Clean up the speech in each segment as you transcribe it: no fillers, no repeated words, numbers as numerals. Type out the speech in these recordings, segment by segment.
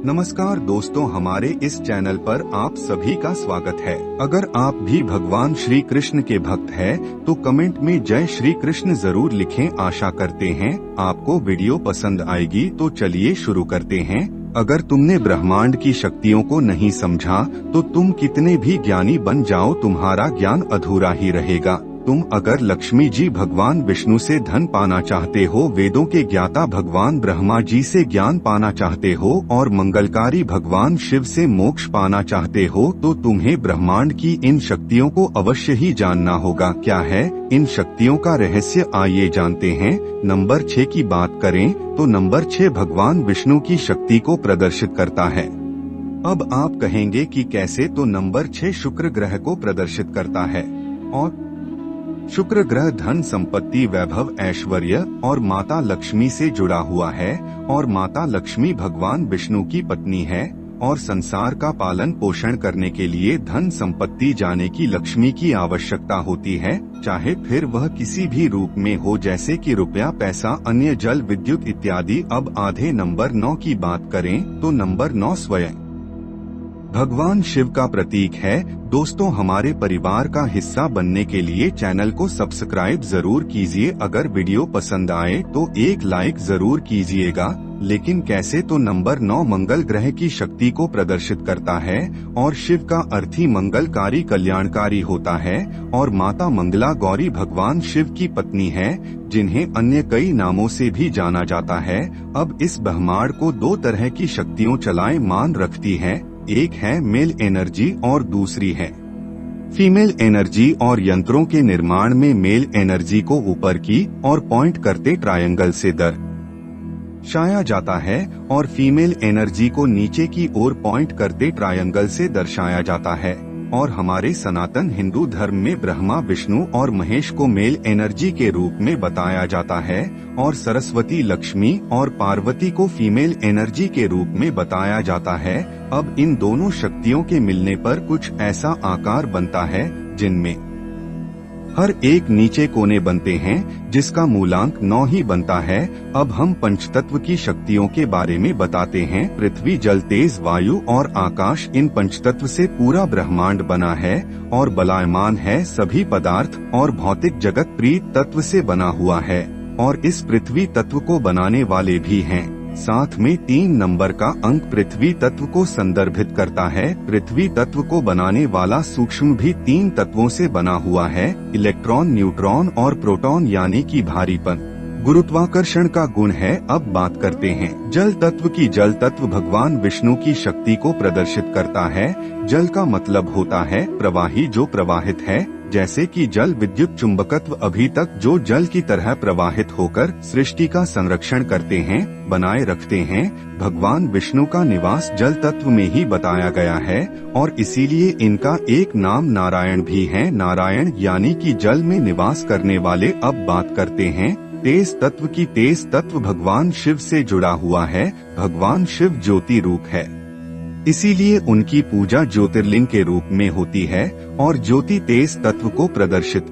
नमस्कार दोस्तों, हमारे इस चैनल पर आप सभी का स्वागत है। अगर आप भी भगवान श्री कृष्ण के भक्त हैं, तो कमेंट में जय श्री कृष्ण जरूर लिखें। आशा करते हैं आपको वीडियो पसंद आएगी। तो चलिए शुरू करते हैं। अगर तुमने ब्रह्मांड की शक्तियों को नहीं समझा तो तुम कितने भी ज्ञानी बन जाओ, तुम्हारा ज्ञान अधूरा ही रहेगा। तुम अगर लक्ष्मी जी भगवान विष्णु से धन पाना चाहते हो, वेदों के ज्ञाता भगवान ब्रह्मा जी से ज्ञान पाना चाहते हो और मंगलकारी भगवान शिव से मोक्ष पाना चाहते हो, तो तुम्हें ब्रह्मांड की इन शक्तियों को अवश्य ही जानना होगा। क्या है इन शक्तियों का रहस्य, आइए जानते हैं। नंबर 6 की बात करें तो नंबर 6 भगवान विष्णु की शक्ति को प्रदर्शित करता है। अब आप कहेंगे कि कैसे, तो नंबर 6 शुक्र ग्रह को प्रदर्शित करता है। और शुक्र ग्रह धन, संपत्ति, वैभव, ऐश्वर्य और माता लक्ष्मी से जुड़ा हुआ है। और माता लक्ष्मी भगवान विष्णु की पत्नी है और संसार का पालन पोषण करने के लिए धन संपत्ति जाने की लक्ष्मी की आवश्यकता होती है, चाहे फिर वह किसी भी रूप में हो, जैसे कि रुपया, पैसा, अन्य जल, विद्युत इत्यादि। अब आधे नंबर 9 की बात करें तो नंबर 9 स्वयं भगवान शिव का प्रतीक है। दोस्तों, हमारे परिवार का हिस्सा बनने के लिए चैनल को सब्सक्राइब जरूर कीजिए। अगर वीडियो पसंद आए तो एक लाइक जरूर कीजिएगा। लेकिन कैसे, तो नंबर 9 मंगल ग्रह की शक्ति को प्रदर्शित करता है। और शिव का अर्थ ही मंगलकारी, कल्याणकारी होता है। और माता मंगला गौरी भगवान शिव की पत्नी है, जिन्हें अन्य कई नामों से भी जाना जाता है। अब इस ब्रह्मांड को 2 तरह की शक्तियों चलाए मान रखती है। एक है मेल एनर्जी और दूसरी है फीमेल एनर्जी। और यंत्रों के निर्माण में मेल एनर्जी को ऊपर की और पॉइंट करते ट्रायंगल से दर्शाया जाता है और फीमेल एनर्जी को नीचे की ओर पॉइंट करते ट्रायंगल से दर्शाया जाता है। और हमारे सनातन हिंदू धर्म में ब्रह्मा, विष्णु और महेश को मेल एनर्जी के रूप में बताया जाता है और सरस्वती, लक्ष्मी और पार्वती को फीमेल एनर्जी के रूप में बताया जाता है। अब इन दोनों शक्तियों के मिलने पर कुछ ऐसा आकार बनता है जिनमें हर एक नीचे कोने बनते हैं, जिसका मूलांक 9 ही बनता है। अब हम पंचतत्व की शक्तियों के बारे में बताते हैं। पृथ्वी, जल, तेज, वायु और आकाश, इन पंचतत्व से पूरा ब्रह्मांड बना है और बलायमान है। सभी पदार्थ और भौतिक जगत प्रीत तत्व से बना हुआ है और इस पृथ्वी तत्व को बनाने वाले भी हैं। साथ में 3 नंबर का अंक पृथ्वी तत्व को संदर्भित करता है। पृथ्वी तत्व को बनाने वाला सूक्ष्म भी 3 तत्वों से बना हुआ है, इलेक्ट्रॉन, न्यूट्रॉन और प्रोटॉन, यानी कि भारीपन, गुरुत्वाकर्षण का गुण है। अब बात करते हैं जल तत्व की। जल तत्व भगवान विष्णु की शक्ति को प्रदर्शित करता है। जल का मतलब होता है प्रवाही, जो प्रवाहित है, जैसे कि जल, विद्युत, चुंबकत्व। अभी तक जो जल की तरह प्रवाहित होकर सृष्टि का संरक्षण करते हैं, बनाए रखते हैं। भगवान विष्णु का निवास जल तत्व में ही बताया गया है और इसीलिए इनका एक नाम नारायण भी है। नारायण यानी कि जल में निवास करने वाले। अब बात करते हैं तेज तत्व की। तेज तत्व भगवान शिव से जुड़ा हुआ है। भगवान शिव ज्योति रूप है, इसीलिए उनकी पूजा ज्योतिर्लिंग के रूप में होती है और ज्योति तेज तत्व को प्रदर्शित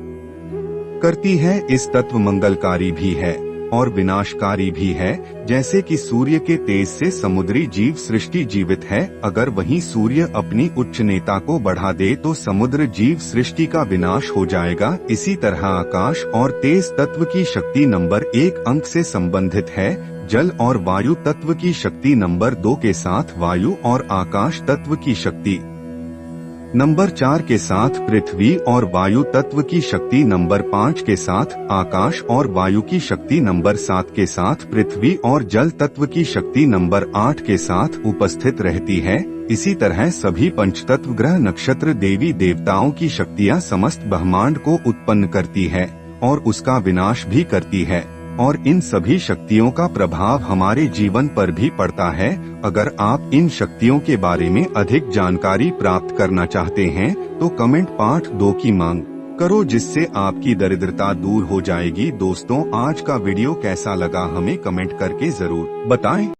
करती है। इस तत्व मंगलकारी भी है और विनाशकारी भी है। जैसे कि सूर्य के तेज से समुद्री जीव सृष्टि जीवित है, अगर वहीं सूर्य अपनी उच्च नेता को बढ़ा दे तो समुद्र जीव सृष्टि का विनाश हो जाएगा। इसी तरह आकाश और तेज तत्व की शक्ति नंबर 1 अंक से संबंधित है। जल और वायु तत्व की शक्ति नंबर 2 के साथ, वायु और आकाश तत्व की शक्ति नंबर 4 के साथ, पृथ्वी और वायु तत्व की शक्ति नंबर 5 के साथ, आकाश और वायु की शक्ति नंबर 7 के साथ, पृथ्वी और जल तत्व की शक्ति नंबर 8 के साथ उपस्थित रहती है। इसी तरह सभी पंचतत्व, ग्रह, नक्षत्र, देवी देवताओं की शक्तियाँ समस्त ब्रह्मांड को उत्पन्न करती है और उसका विनाश भी करती है। और इन सभी शक्तियों का प्रभाव हमारे जीवन पर भी पड़ता है। अगर आप इन शक्तियों के बारे में अधिक जानकारी प्राप्त करना चाहते हैं तो कमेंट पार्ट 2 की मांग करो, जिससे आपकी दरिद्रता दूर हो जाएगी। दोस्तों, आज का वीडियो कैसा लगा हमें कमेंट करके जरूर बताएं।